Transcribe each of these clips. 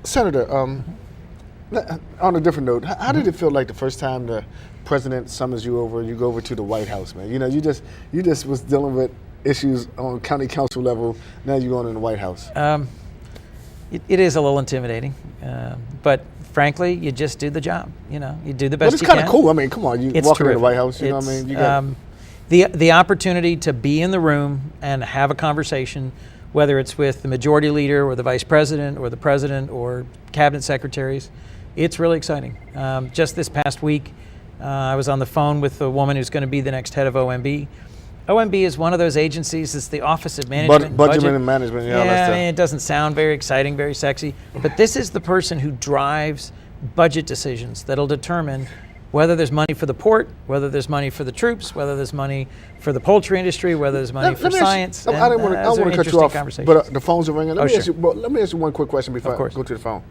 Senator, on a different note, how did it feel like the first time the president summons you over, you go over to the White House, man? You know, you just was dealing with issues on county council level. Now you're going in the White House. It is a little intimidating, but frankly, you just do the job. You know, you do the best you can. But it's kind of cool. I mean, come on, you walk into the White House. You know what I mean? You got the opportunity to be in the room and have a conversation, whether it's with the majority leader or the vice president or the president or cabinet secretaries, it's really exciting. Just this past week, I was on the phone with the woman who's going to be the next head of OMB. OMB is one of those agencies. It's the Office of Management, Budget and Management. Yeah, I mean, it doesn't sound very exciting, very sexy, but this is the person who drives budget decisions that'll determine whether there's money for the port, whether there's money for the troops, whether there's money for the poultry industry, whether there's money for science. I don't want to cut you off, but the phones are ringing. Let me ask you one quick question before I go to the phone.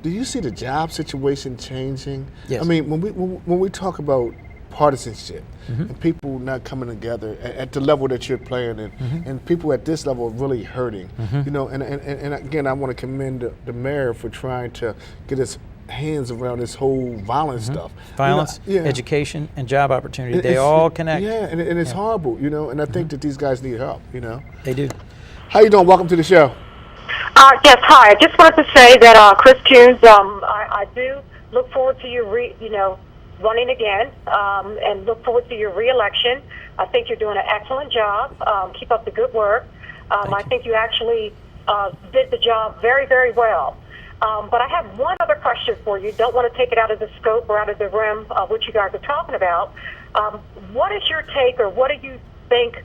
Do you see the job situation changing? Yes. I mean, when we talk about partisanship and people not coming together at the level that you're playing in, and people at this level are really hurting. You know, and again, I want to commend the mayor for trying to get his hands around this whole violence stuff. Violence, education, and job opportunity, they all connect. Yeah, and it's horrible, you know, and I think that these guys need help, you know. They do. How you doing? Welcome to the show. Yes, hi. I just wanted to say that, Chris Coons, I do look forward to you, running again, and look forward to your re-election. I think you're doing an excellent job. Keep up the good work. I think you actually did the job very, very well. But I have one other question for you. Don't want to take it out of the scope or out of the realm of what you guys are talking about. What is your take, or what do you think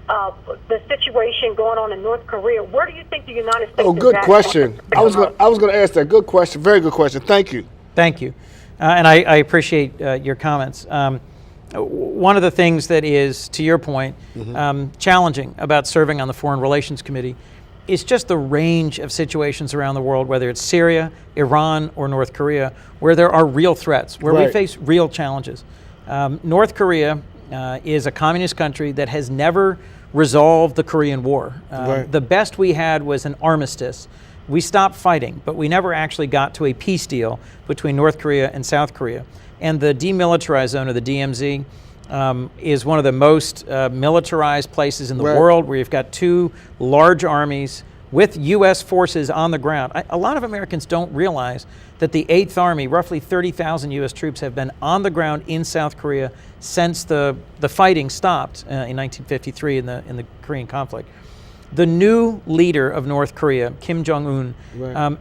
the situation going on in North Korea? Where do you think the United States? Oh, good question. I was going to ask that. Good question. Very good question. Thank you. Thank you, and I appreciate your comments. One of the things that is, to your point, challenging about serving on the Foreign Relations Committee is just the range of situations around the world, whether it's Syria, Iran, or North Korea, where there are real threats, where we face real challenges. North Korea is a communist country that has never resolved the Korean War. The best we had was an armistice. We stopped fighting, but we never actually got to a peace deal between North Korea and South Korea. And the demilitarized zone, or the DMZ, is one of the most militarized places in the world, where you've got two large armies with U.S. forces on the ground. A lot of Americans don't realize that the 8th Army, roughly 30,000 U.S. troops, have been on the ground in South Korea since the fighting stopped in 1953 in the Korean conflict. The new leader of North Korea, Kim Jong-un,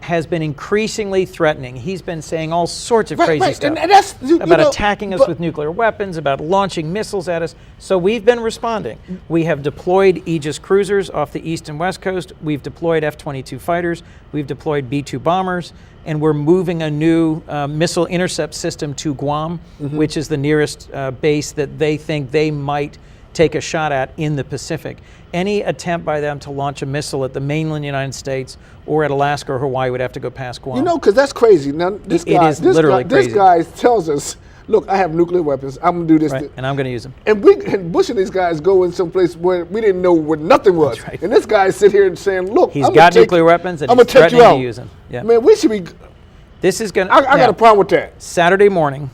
has been increasingly threatening. He's been saying all sorts of crazy stuff about attacking us with nuclear weapons, about launching missiles at us. So we've been responding. We have deployed Aegis cruisers off the east and west coast. We've deployed F-22 fighters. We've deployed B-2 bombers. And we're moving a new missile intercept system to Guam, which is the nearest base that they think they might take a shot at in the Pacific. Any attempt by them to launch a missile at the mainland United States or at Alaska or Hawaii would have to go past Guam. You know, because that's crazy. Now, this guy tells us, look, I have nuclear weapons. I'm going to do this. And I'm going to use them. And Bush and these guys go in some place where we didn't know where nothing was. That's right. And this guy sit here and saying, look, he's got nuclear weapons and he's threatening to use them. Yeah. Man, we should be. This is going to. I got a problem with that. Saturday morning,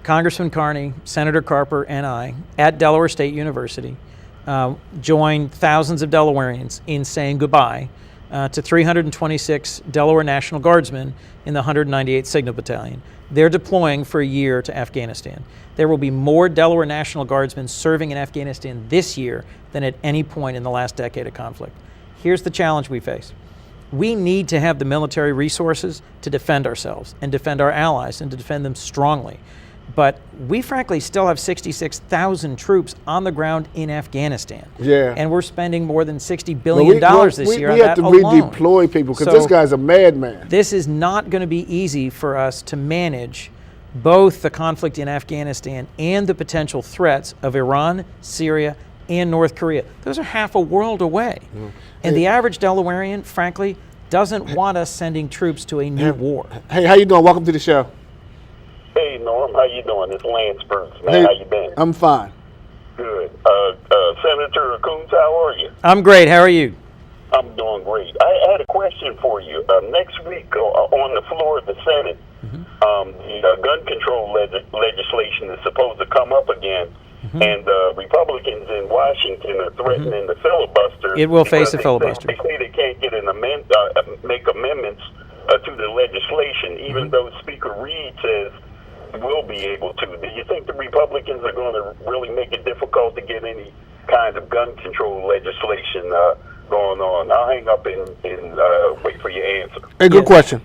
Congressman Carney, Senator Carper, and I at Delaware State University joined thousands of Delawareans in saying goodbye to 326 Delaware National Guardsmen in the 198th Signal Battalion. They're deploying for a year to Afghanistan. There will be more Delaware National Guardsmen serving in Afghanistan this year than at any point in the last decade of conflict. Here's the challenge we face. We need to have the military resources to defend ourselves and defend our allies and to defend them strongly. But we frankly still have 66,000 troops on the ground in Afghanistan. Yeah. And we're spending more than $60 billion this year on that alone. We have to redeploy people because this guy's a madman. This is not going to be easy for us to manage both the conflict in Afghanistan and the potential threats of Iran, Syria, and North Korea. Those are half a world away. And the average Delawarean, frankly, doesn't want us sending troops to a new war. Hey, how you doing? Welcome to the show. Hey, Norm, how you doing? It's Lance Burns, man. Hey, how you been? I'm fine. Good. Senator Coons, how are you? I'm great. How are you? I'm doing great. I had a question for you. Next week on the floor of the Senate, the gun control legislation is supposed to come up again, and Republicans in Washington are threatening the filibuster. It will face a filibuster. They say they can't get make amendments to the legislation, even though Speaker Reed says we'll be able to. Do you think the Republicans are going to really make it difficult to get any kind of gun control legislation going on? I'll hang up and wait for your answer. Hey, good question.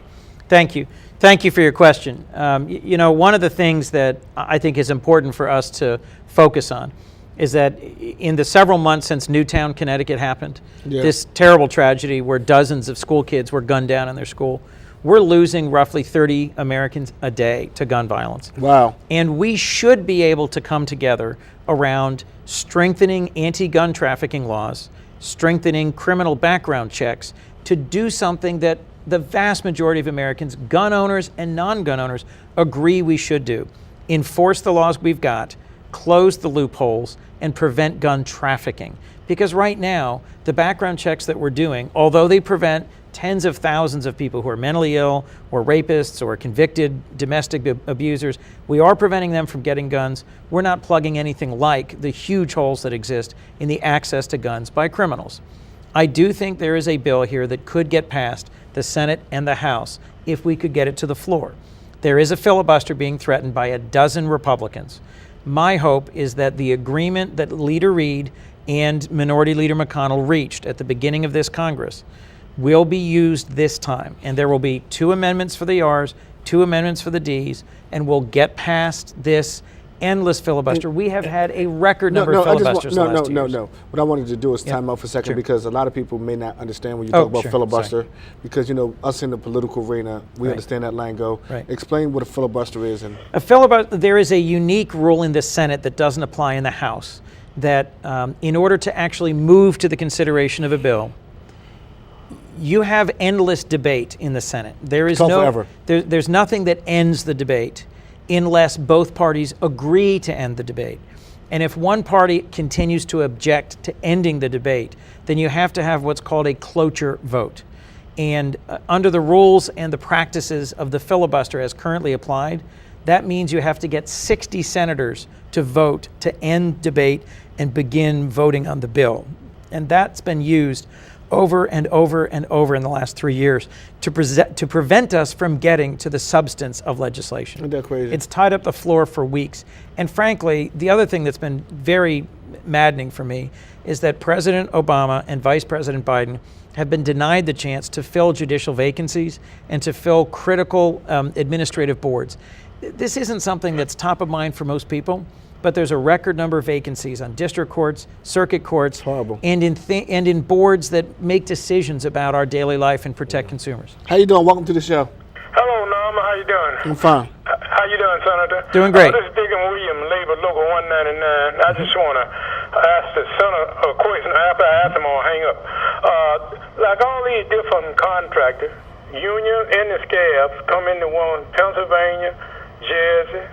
Thank you. Thank you for your question. One of the things that I think is important for us to focus on is that in the several months since Newtown, Connecticut happened, this terrible tragedy where dozens of school kids were gunned down in their school, we're losing roughly 30 Americans a day to gun violence. Wow. And we should be able to come together around strengthening anti-gun trafficking laws, strengthening criminal background checks, to do something that the vast majority of Americans, gun owners and non-gun owners, agree we should do. Enforce the laws we've got, close the loopholes, and prevent gun trafficking. Because right now, the background checks that we're doing, although they prevent tens of thousands of people who are mentally ill or rapists or convicted domestic abusers, we are preventing them from getting guns. We're not plugging anything like the huge holes that exist in the access to guns by criminals. I do think there is a bill here that could get past the Senate and the House if we could get it to the floor. There is a filibuster being threatened by a dozen Republicans. My hope is that the agreement that Leader Reed and Minority Leader McConnell reached at the beginning of this Congress will be used this time. And there will be 2 amendments for the R's, 2 amendments for the D's, and we'll get past this endless filibuster. We have had a record number of filibusters the last 2 years. No. What I wanted to do is time out for a second, because a lot of people may not understand when you talk about filibuster. Sorry. Because, us in the political arena, we understand that lingo. Right. Explain what a filibuster is. A filibuster, there is a unique rule in the Senate that doesn't apply in the House, that in order to actually move to the consideration of a bill, you have endless debate in the Senate. There is there's nothing that ends the debate unless both parties agree to end the debate. And if one party continues to object to ending the debate, then you have to have what's called a cloture vote. And under the rules and the practices of the filibuster as currently applied, that means you have to get 60 senators to vote to end debate and begin voting on the bill. And that's been used over and over and over in the last 3 years to prevent us from getting to the substance of legislation. Isn't that crazy? It's tied up the floor for weeks. And frankly, the other thing that's been very maddening for me is that President Obama and Vice President Biden have been denied the chance to fill judicial vacancies and to fill critical administrative boards. This isn't something that's top of mind for most people, but there's a record number of vacancies on district courts, circuit courts, and in boards that make decisions about our daily life and protect consumers. How you doing? Welcome to the show. Hello, Norma. How you doing? I'm fine. How you doing, Senator? Doing great. This is Deacon William, Labor Local 199. I just want to ask the Senator a question. After I ask him, I'll hang up. Like all these different contractors, union and the scabs come into one, Pennsylvania, Jersey.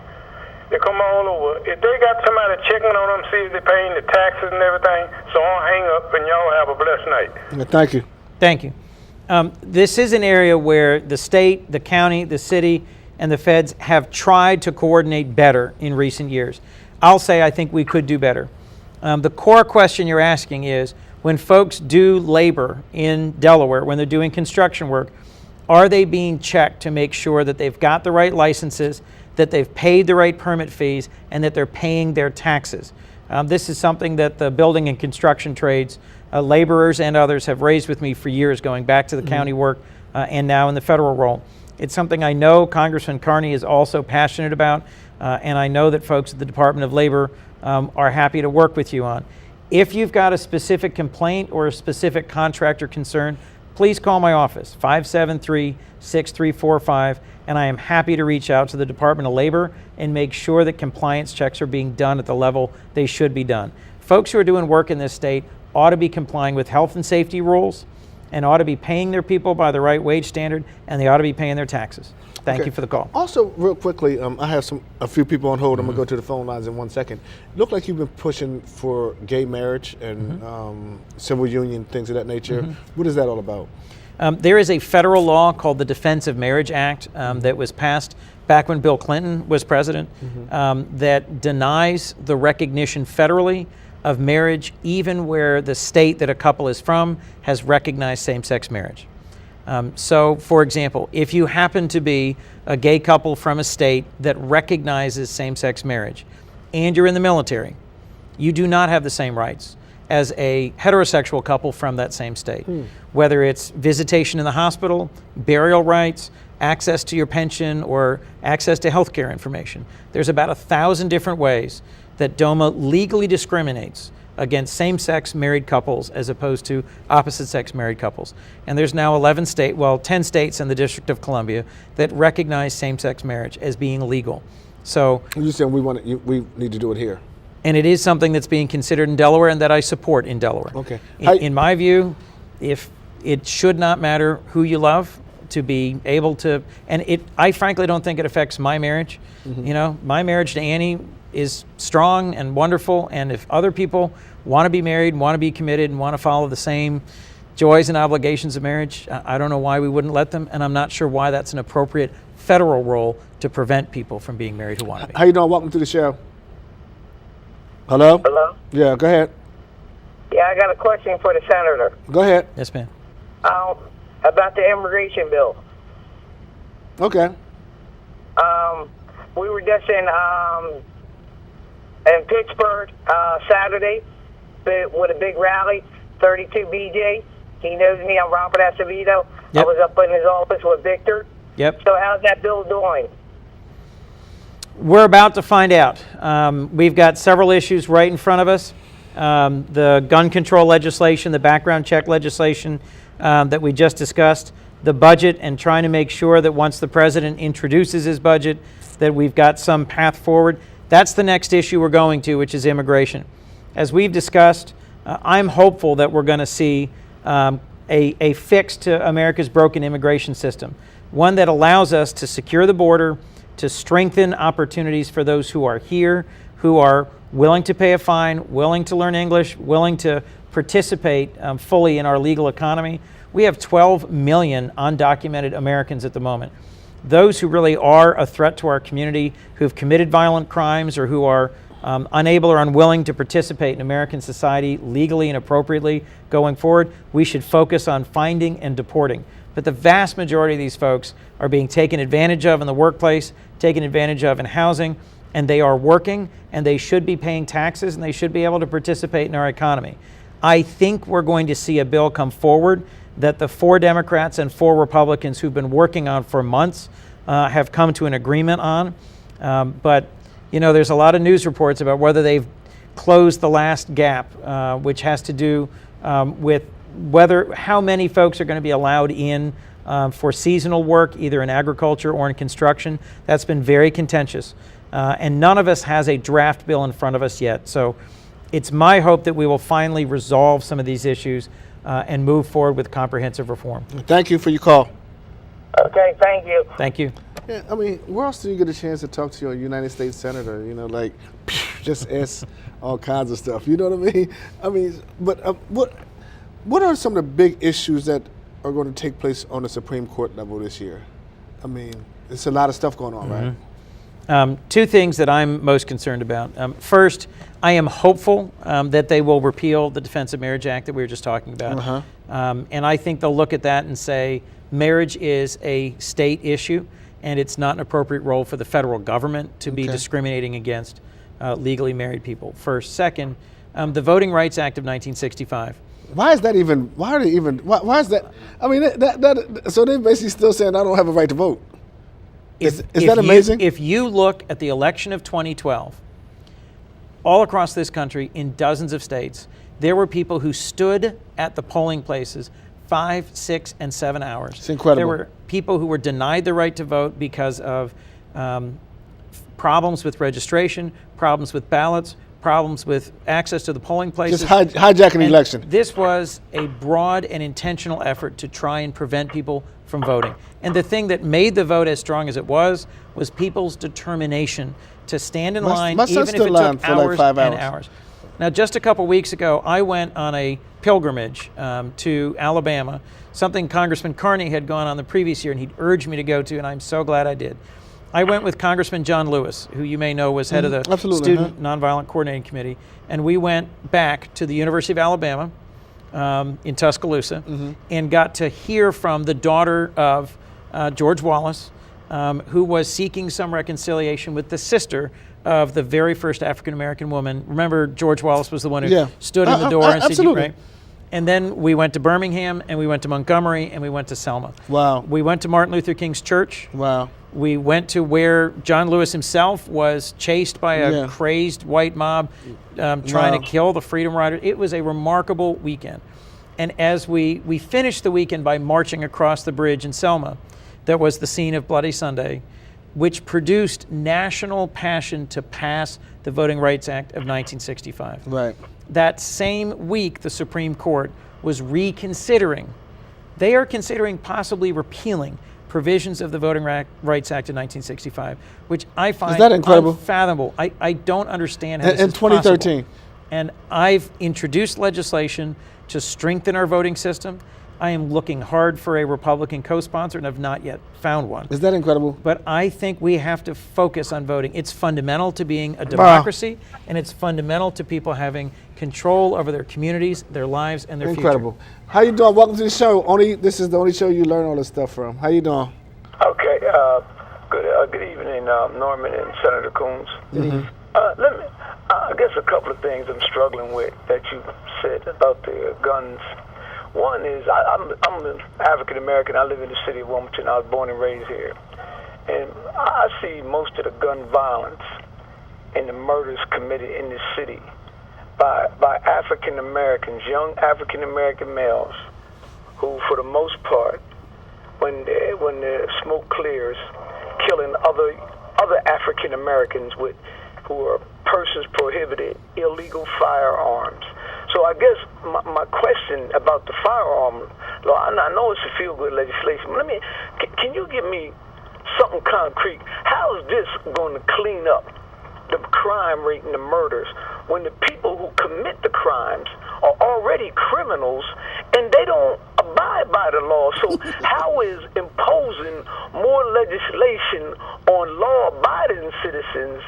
They come all over. If they got somebody checking on them, see if they're paying the taxes and everything, so I'll hang up and y'all have a blessed night. Yeah, thank you. Thank you. This is an area where the state, the county, the city, and the feds have tried to coordinate better in recent years. I'll say I think we could do better. The core question you're asking is, when folks do labor in Delaware, when they're doing construction work, are they being checked to make sure that they've got the right licenses, that they've paid the right permit fees, and that they're paying their taxes? This is something that the building and construction trades, laborers and others have raised with me for years, going back to the county work and now in the federal role. It's something I know Congressman Carney is also passionate about, and I know that folks at the Department of Labor are happy to work with you on. If you've got a specific complaint or a specific contractor concern, please call my office, 573-6345, and I am happy to reach out to the Department of Labor and make sure that compliance checks are being done at the level they should be done. Folks who are doing work in this state ought to be complying with health and safety rules, and ought to be paying their people by the right wage standard, and they ought to be paying their taxes. Thank you for the call. Also, real quickly, I have a few people on hold. I'm going to go to the phone lines in 1 second. Look like you've been pushing for gay marriage and civil union, things of that nature. What is that all about? There is a federal law called the Defense of Marriage Act that was passed back when Bill Clinton was president that denies the recognition federally of marriage even where the state that a couple is from has recognized same-sex marriage. So, for example, if you happen to be a gay couple from a state that recognizes same-sex marriage and you're in the military, you do not have the same rights as a heterosexual couple from that same state. Whether it's visitation in the hospital, burial rights, access to your pension, or access to health care information. There's about 1,000 different ways that DOMA legally discriminates against same-sex married couples as opposed to opposite-sex married couples. And there's now 10 states and the District of Columbia that recognize same-sex marriage as being legal. So You're saying we need to do it here? And it is something that's being considered in Delaware and that I support in Delaware. Okay. In my view, if it should not matter who you love to be able to, and I frankly don't think it affects my marriage. You know, my marriage to Annie is strong and wonderful, and if other people want to be married, want to be committed, and want to follow the same joys and obligations of marriage, I don't know why we wouldn't let them, and I'm not sure why that's an appropriate federal role to prevent people from being married who want to be. How you doing? Welcome to the show. Hello? Hello? Yeah, go ahead. Yeah, I got a question for the senator. Go ahead. Yes, ma'am. About the immigration bill. Okay. We were just in Pittsburgh Saturday with a big rally. 32 BJ. He knows me. I'm Robert Acevedo. Yep. I was up in his office with Victor. Yep. So how's that bill doing? We're about to find out. We've got several issues right in front of us. The gun control legislation, the background check legislation that we just discussed, the budget, and trying to make sure that once the president introduces his budget, that we've got some path forward. That's the next issue we're going to, which is immigration. As we've discussed, I'm hopeful that we're going to see a fix to America's broken immigration system, one that allows us to secure the border, to strengthen opportunities for those who are here, who are willing to pay a fine, willing to learn English, willing to participate fully in our legal economy. We have 12 million undocumented Americans at the moment. Those who really are a threat to our community, who've committed violent crimes or who are unable or unwilling to participate in American society legally and appropriately going forward, we should focus on finding and deporting. But the vast majority of these folks are being taken advantage of in the workplace, taken advantage of in housing, and they are working, and they should be paying taxes, and they should be able to participate in our economy. I think we're going to see a bill come forward that the 4 Democrats and 4 Republicans who've been working on for months have come to an agreement on. But, you know, there's a lot of news reports about whether they've closed the last gap, which has to do with how many folks are going to be allowed in for seasonal work, either in agriculture or in construction. That's been very contentious. And none of us has a draft bill in front of us yet. So it's my hope that we will finally resolve some of these issues and move forward with comprehensive reform. Thank you for your call. Okay, thank you. Thank you. Yeah, I mean, where else do you get a chance to talk to your United States Senator? You know, like, just ask all kinds of stuff. You know what I mean? I mean, but what are some of the big issues that are going to take place on the Supreme Court level this year? I mean, it's a lot of stuff going on, right? 2 things that I'm most concerned about. First, I am hopeful that they will repeal the Defense of Marriage Act that we were just talking about. And I think they'll look at that and say marriage is a state issue and it's not an appropriate role for the federal government to be discriminating against legally married people. First. Second, the Voting Rights Act of 1965. Why is that even? Why is that? I mean, so they're basically still saying I don't have a right to vote. Is that amazing? If you look at the election of 2012, all across this country, in dozens of states, there were people who stood at the polling places 5, 6, and 7 hours. It's incredible. There were people who were denied the right to vote because of problems with registration, problems with ballots, problems with access to the polling places. Just hijacking the election. This was a broad and intentional effort to try and prevent people from voting. And the thing that made the vote as strong as it was people's determination to stand in line, even if it took hours and hours. Now, just a couple weeks ago, I went on a pilgrimage to Alabama, something Congressman Carney had gone on the previous year, and he'd urged me to go to, and I'm so glad I did. I went with Congressman John Lewis, who you may know was head of the Student Nonviolent Coordinating Committee, and we went back to the University of Alabama in Tuscaloosa and got to hear from the daughter of George Wallace, who was seeking some reconciliation with the sister of the very first African-American woman. Remember, George Wallace was the one who stood in the door and said, right? And then we went to Birmingham, and we went to Montgomery, and we went to Selma. Wow. We went to Martin Luther King's church. Wow. We went to where John Lewis himself was chased by a crazed white mob trying to kill the Freedom Riders. It was a remarkable weekend. And as we finished the weekend by marching across the bridge in Selma, that was the scene of Bloody Sunday, which produced national passion to pass the Voting Rights Act of 1965. Right. That same week, the Supreme Court was reconsidering. They are considering possibly repealing provisions of the Voting Rights Act of 1965, which I find unfathomable. I don't understand how this is possible. In 2013. And I've introduced legislation to strengthen our voting system. I am looking hard for a Republican co-sponsor and have not yet found one. Is that incredible? But I think we have to focus on voting. It's fundamental to being a democracy, and it's fundamental to people having control over their communities, their lives, and their incredible. future. How you doing? Welcome to the show. This is the only show you learn all this stuff from. How you doing? Okay. Good evening, Norman and Senator Coons. I guess a couple of things I'm struggling with that you said about the guns. One is I'm an African American. I live in the City of Wilmington. I was born and raised here, and I see most of the gun violence and the murders committed in this city by African Americans, young African American males, who, for the most part, when the smoke clears, killing other African Americans who are persons prohibited, illegal firearms. So I guess my question about the firearm law, I know it's a feel-good legislation, but can you give me something concrete? How is this going to clean up the crime rate and the murders when the people who commit the crimes are already criminals and they don't abide by the law? So how is imposing more legislation on law-abiding citizens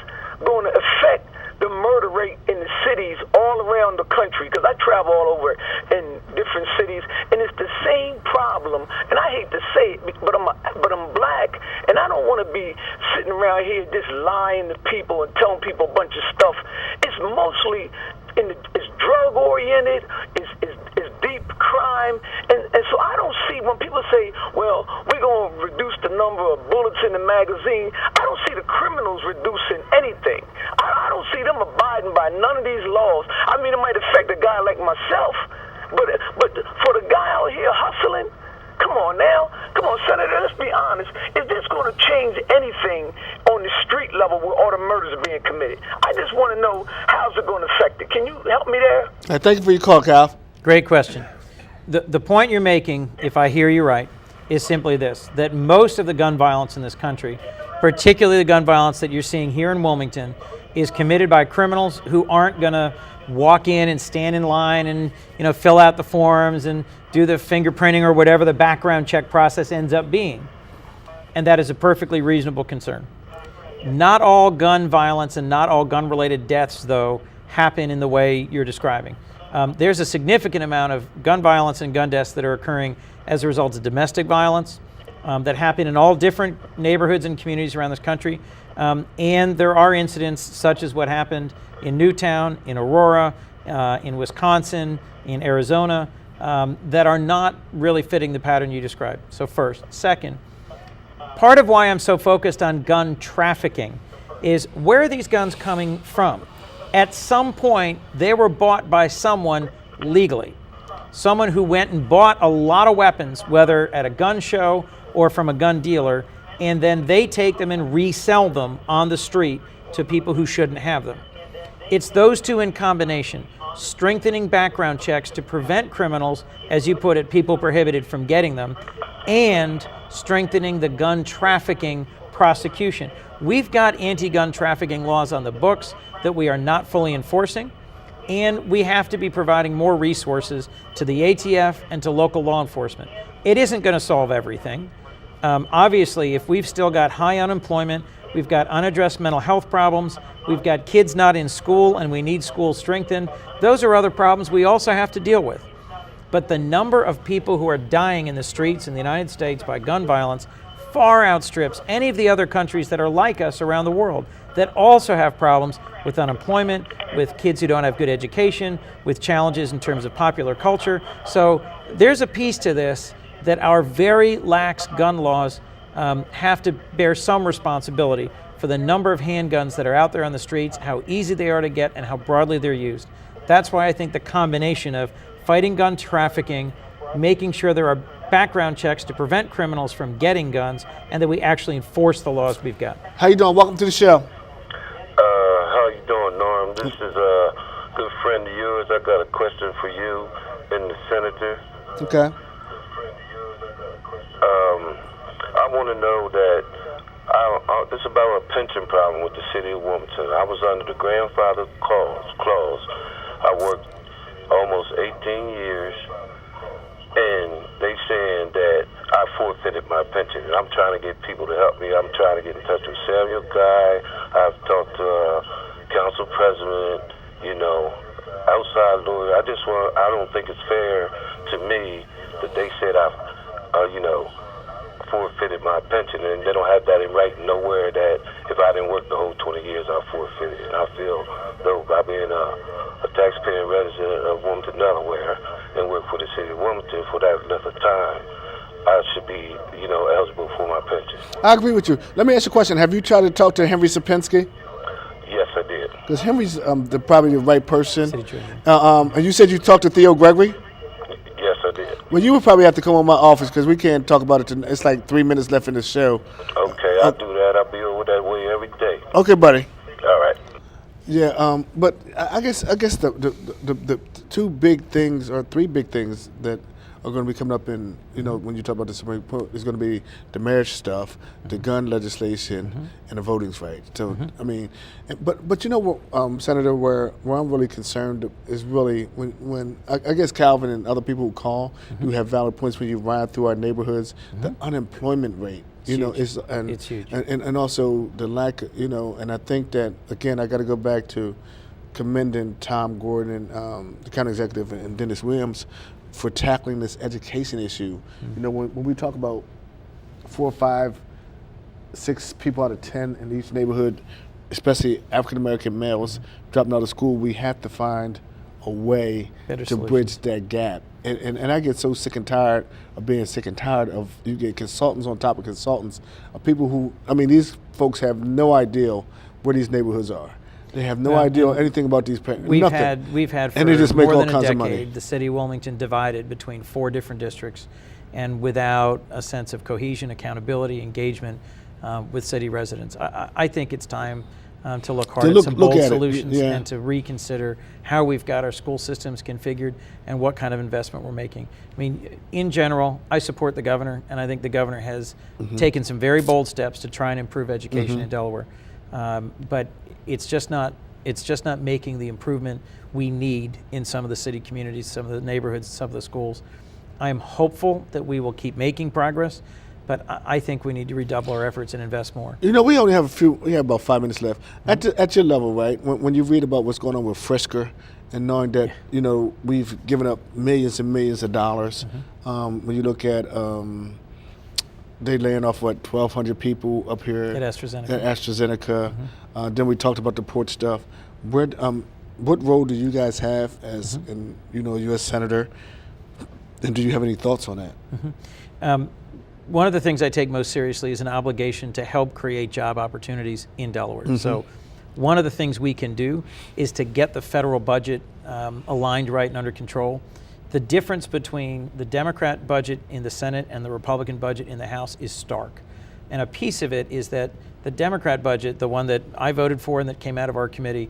going to affect the murder rate in the cities all around the country? Because I travel all over in different cities, and it's the same problem. And I hate to say it, but I'm black, and I don't want to be sitting around here just lying to people and telling people a bunch of stuff. It's mostly it's drug oriented, it's deep crime, and so I don't see when people say, well, we're going to reduce the number of bullets in the magazine. I don't see the criminals reducing anything. I don't see them abiding by none of these laws. I mean, it might affect a guy like myself, but for the guy out here hustling, come on now. Come on, Senator, let's be honest. Is this going to change anything on the street level where all the murders are being committed? I just want to know, how's it going to affect it? Can you help me there? Thank you for your call, Cal. Great question. The point you're making, if I hear you right, is simply this, that most of the gun violence in this country, particularly the gun violence that you're seeing here in Wilmington, is committed by criminals who aren't going to walk in and stand in line and fill out the forms and do the fingerprinting or whatever the background check process ends up being. And that is a perfectly reasonable concern. Not all gun violence and not all gun-related deaths, though, happen in the way you're describing. There's a significant amount of gun violence and gun deaths that are occurring as a result of domestic violence that happen in all different neighborhoods and communities around this country. And there are incidents such as what happened in Newtown, in Aurora, in Wisconsin, in Arizona, that are not really fitting the pattern you described. So first. Second, part of why I'm so focused on gun trafficking is where are these guns coming from? At some point, they were bought by someone legally. Someone who went and bought a lot of weapons, whether at a gun show or from a gun dealer, and then they take them and resell them on the street to people who shouldn't have them. It's those two in combination, strengthening background checks to prevent criminals, as you put it, people prohibited from getting them, and strengthening the gun trafficking prosecution. We've got anti-gun trafficking laws on the books that we are not fully enforcing, and we have to be providing more resources to the ATF and to local law enforcement. It isn't going to solve everything. Obviously, if we've still got high unemployment, we've got unaddressed mental health problems, we've got kids not in school and we need schools strengthened, those are other problems we also have to deal with. But the number of people who are dying in the streets in the United States by gun violence far outstrips any of the other countries that are like us around the world that also have problems with unemployment, with kids who don't have good education, with challenges in terms of popular culture. So there's a piece to this that our very lax gun laws have to bear some responsibility for the number of handguns that are out there on the streets, how easy they are to get, and how broadly they're used. That's why I think the combination of fighting gun trafficking, making sure there are background checks to prevent criminals from getting guns, and that we actually enforce the laws we've got. How you doing? Welcome to the show. How you doing, Norm? This is a good friend of yours. I got a question for you and the senator. Okay. I want to know that it's about a pension problem with the City of Wilmington. I was under the grandfather clause. I worked almost 18 years, and they saying that I forfeited my pension. And I'm trying to get people to help me. I'm trying to get in touch with Samuel Guy. I've talked to council president, outside lawyer. I don't think it's fair to me that they said I forfeited my pension, and they don't have that in writing nowhere that if I didn't work the whole 20 years, I forfeited. And I feel, though, by being a taxpaying resident of Wilmington, Delaware, and work for the City of Wilmington for that length of time, I should be, eligible for my pension. I agree with you. Let me ask you a question. Have you tried to talk to Henry Sapinski? Yes, I did. Because Henry's probably the right person. City Treasurer. And you said you talked to Theo Gregory? Yes, I did. Well, you would probably have to come on my office because we can't talk about it. It's like 3 minutes left in the show. Okay, I'll do that. I'll be over that way every day. Okay, buddy. All right. Yeah, but I guess the two big things or three big things that are going to be coming up in, when you talk about the Supreme Court, is going to be the marriage stuff, the gun legislation, and the voting rights. So, I mean, but you know what, Senator, where I'm really concerned is really when I guess Calvin and other people who call do have valid points when you ride through our neighborhoods, the unemployment rate. It's huge. And also the lack, and I think that, again, I got to go back to commending Tom Gordon, the county executive, and Dennis Williams for tackling this education issue. When we talk about 4, 5, 6 people out of 10 in each neighborhood, especially African-American males, dropping out of school, we have to find a way to bridge that gap. And I get so sick and tired of being sick and tired of, you get consultants on top of consultants, of people who, these folks have no idea where these neighborhoods are. They have no idea anything about these parents. We've had for and they just make more all than a kinds of money. decade the City of Wilmington divided between 4 different districts, and without a sense of cohesion, accountability, engagement with city residents. I think it's time to look hard at some bold solutions and to reconsider how we've got our school systems configured and what kind of investment we're making. In general, I support the governor, and I think the governor has taken some very bold steps to try and improve education in Delaware. But it's just not making the improvement we need in some of the city communities, some of the neighborhoods, some of the schools. I am hopeful that we will keep making progress, but I think we need to redouble our efforts and invest more. We only have we have about 5 minutes left. At your level, right, when you read about what's going on with Frisker and knowing that, we've given up millions and millions of dollars, when you look at they laying off 1,200 people up here at AstraZeneca. Then we talked about the port stuff. What role do you guys have as U.S. Senator, and do you have any thoughts on that? One of the things I take most seriously is an obligation to help create job opportunities in Delaware. So one of the things we can do is to get the federal budget aligned right and under control. The difference between the Democrat budget in the Senate and the Republican budget in the House is stark. And a piece of it is that the Democrat budget, the one that I voted for and that came out of our committee,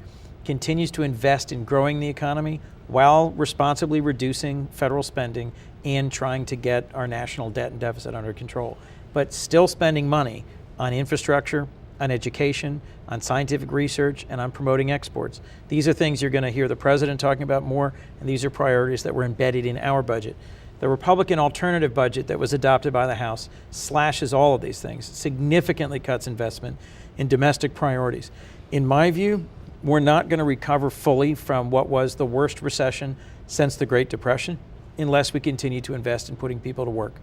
continues to invest in growing the economy while responsibly reducing federal spending and trying to get our national debt and deficit under control, but still spending money on infrastructure, on education, on scientific research, and on promoting exports. These are things you're going to hear the president talking about more, and these are priorities that were embedded in our budget. The Republican alternative budget that was adopted by the House slashes all of these things, significantly cuts investment in domestic priorities. In my view, we're not going to recover fully from what was the worst recession since the Great Depression unless we continue to invest in putting people to work.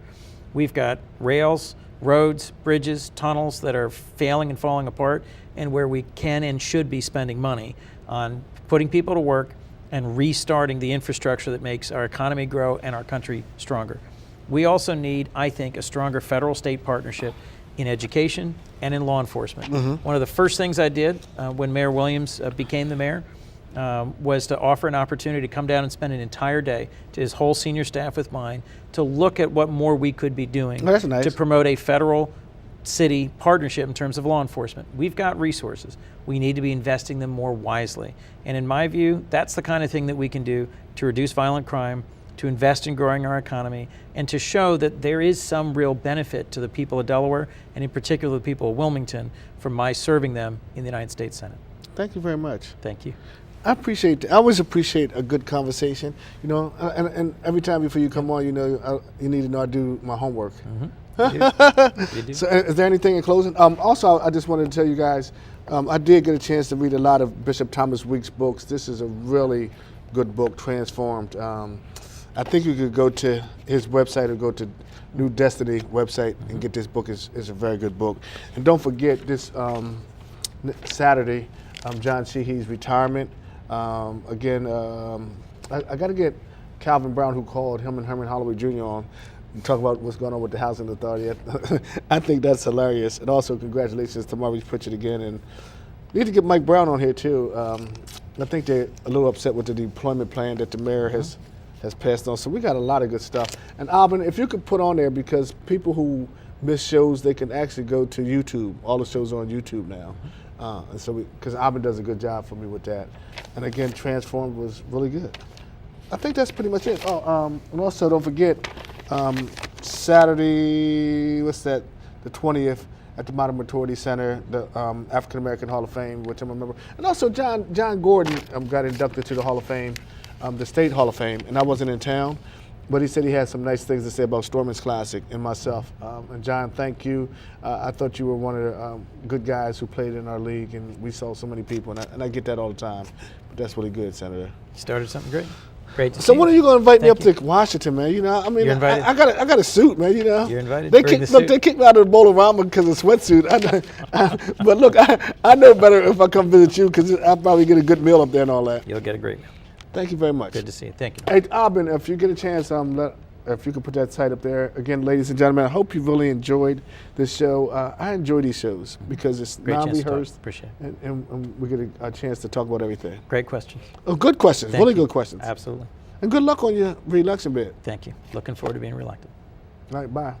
We've got rails, roads, bridges, tunnels that are failing and falling apart, and where we can and should be spending money on putting people to work and restarting the infrastructure that makes our economy grow and our country stronger. We also need, I think, a stronger federal-state partnership in education and in law enforcement. One of the first things I did when Mayor Williams became the mayor was to offer an opportunity to come down and spend an entire day to his whole senior staff with mine to look at what more we could be doing to promote a federal city partnership in terms of law enforcement. We've got resources. We need to be investing them more wisely. And in my view, that's the kind of thing that we can do to reduce violent crime, to invest in growing our economy, and to show that there is some real benefit to the people of Delaware, and in particular the people of Wilmington, from my serving them in the United States Senate. Thank you very much. Thank you. I always appreciate a good conversation, and every time before you come on, you need to know I do my homework. You do. So is there anything in closing? Also, I just wanted to tell you guys, I did get a chance to read a lot of Bishop Thomas Weeks' books. This is a really good book, Transformed. I think you could go to his website or go to New Destiny website and get this book. It's a very good book. And don't forget this Saturday, John Sheehy's retirement. Again, I got to get Calvin Brown, who called him and Herman Holloway Jr. on, and talk about what's going on with the Housing Authority. I think that's hilarious. And also congratulations to Maurice Pritchard again. And need to get Mike Brown on here too. I think they're a little upset with the deployment plan that the mayor has passed on. So we got a lot of good stuff. And Alvin, if you could put on there, because people who miss shows, they can actually go to YouTube. All the shows are on YouTube now. And so because Alvin does a good job for me with that. And again, Transformed was really good. I think that's pretty much it. And also don't forget, Saturday, the 20th, at the Modern Maturity Center, the African American Hall of Fame, which I'm a member. And also John Gordon got inducted to the Hall of Fame, the State Hall of Fame, and I wasn't in town, but he said he had some nice things to say about Storming's Classic and myself. And John, thank you. I thought you were one of the good guys who played in our league, and we saw so many people, and I get that all the time. But that's really good, Senator. You started something great. Great to see So when are you going to invite me up you. to Washington, man? I mean, You're invited. I got a suit, man. You're invited. They Bring kicked the suit. they kicked me out of the Bowl-O-Rama because of sweatsuit. But look, I know better if I come visit you because I'll probably get a good meal up there and all that. You'll get a great meal. Thank you very much. Good to see you. Thank you. Hey, Alvin, if you get a chance, if you could put that site up there. Again, ladies and gentlemen, I hope you really enjoyed this show. I enjoy these shows because it's Great chance to talk. non-rehearsed. Appreciate it. And we get a chance to talk about everything. Great questions. Oh, good questions. Thank really you. good questions. Absolutely. And good luck on your re-election bid. Thank you. Looking forward to being reelected. All right, bye.